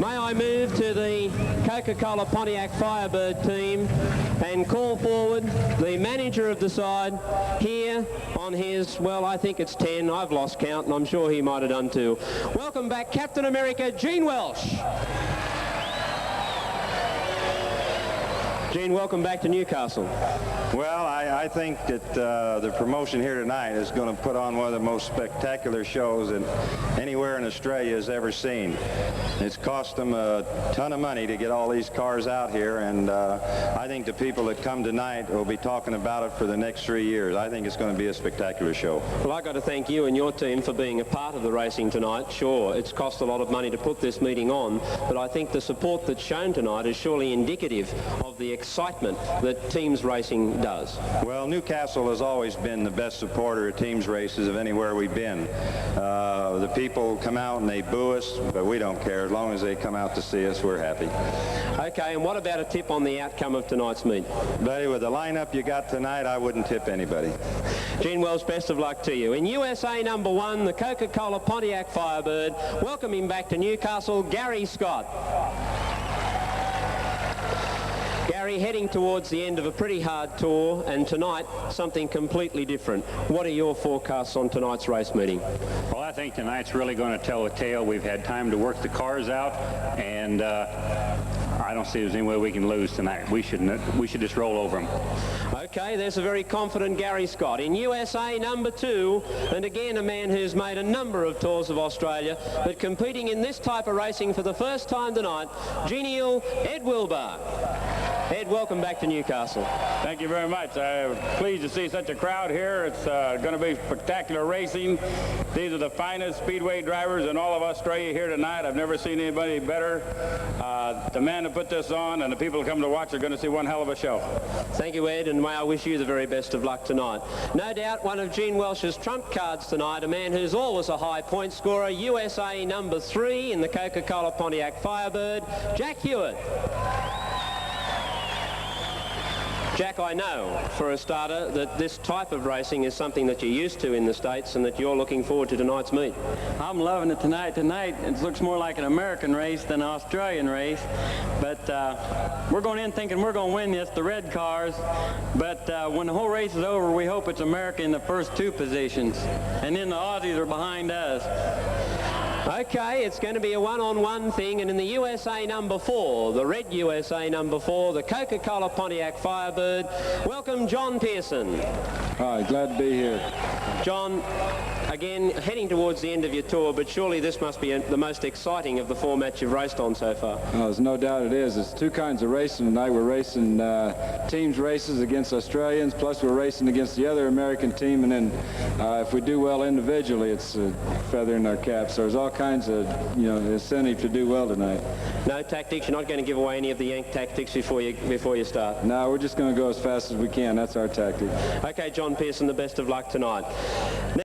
May I move to the Coca-Cola Pontiac Firebird team and call forward the manager of the side here on his, well, I think it's 10. I've lost count, and I'm sure he might have done too. Welcome back, Captain America, Gene Welsh. Gene, welcome back to Newcastle. Well, I think that the promotion here tonight is going to put on one of the most spectacular shows that anywhere in Australia has ever seen. It's cost them a ton of money to get all these cars out here, and I think the people that come tonight will be talking about it for the next 3 years. I think it's going to be a spectacular show. Well, I've got to thank you and your team for being a part of the racing tonight. Sure, it's cost a lot of money to put this meeting on, but I think the support that's shown tonight is surely indicative of the excitement that teams racing does. Well, Newcastle has always been the best supporter of teams races of anywhere we've been. The people come out and they boo us, but we don't care. As long as they come out to see us, we're happy. Okay, and what about a tip on the outcome of tonight's meet? Buddy, with the lineup you got tonight, I wouldn't tip anybody. Gene Welsh, best of luck to you. In USA number 1, the Coca-Cola Pontiac Firebird. Welcome him back to Newcastle, Garry Scott. Garry, heading towards the end of a pretty hard tour, and tonight something completely different. What are your forecasts on tonight's race meeting? Well, I think tonight's really going to tell a tale. We've had time to work the cars out, and I don't see there's any way we can lose tonight. We should just roll over them. Okay, there's a very confident Garry Scott. In USA number 2, and again a man who's made a number of tours of Australia, but competing in this type of racing for the first time tonight, genial Ed Wilbur. Ed, welcome back to Newcastle. Thank you very much. I'm pleased to see such a crowd here. It's going to be spectacular racing. These are the finest speedway drivers in all of Australia here tonight. I've never seen anybody better. The man who put this on and the people who come to watch are going to see one hell of a show. Thank you, Ed, and may I wish you the very best of luck tonight. No doubt one of Gene Welsh's trump cards tonight, a man who's always a high point scorer, USA number 3 in the Coca-Cola Pontiac Firebird, Jack Hewitt. Jack, I know, for a starter, that this type of racing is something that you're used to in the States and that you're looking forward to tonight's meet. I'm loving it tonight. Tonight, it looks more like an American race than an Australian race. But we're going in thinking we're going to win this, the red cars. But when the whole race is over, we hope it's America in the first 2 positions. And then the Aussies are behind us. Okay, it's going to be a one-on-one thing, and in the USA number 4, the red USA number 4, the Coca-Cola Pontiac Firebird, welcome John Pearson. Hi, glad to be here. John, again, heading towards the end of your tour, but surely this must be the most exciting of the formats you've raced on so far. Oh, there's no doubt it is. It's 2 kinds of racing tonight. We're racing teams races against Australians, plus we're racing against the other American team, and then if we do well individually, it's a feather in our cap. So there's all kinds of, incentive to do well tonight. No tactics? You're not going to give away any of the Yank tactics before you start? No, we're just going to go as fast as we can. That's our tactic. Okay, John Pearson, the best of luck tonight.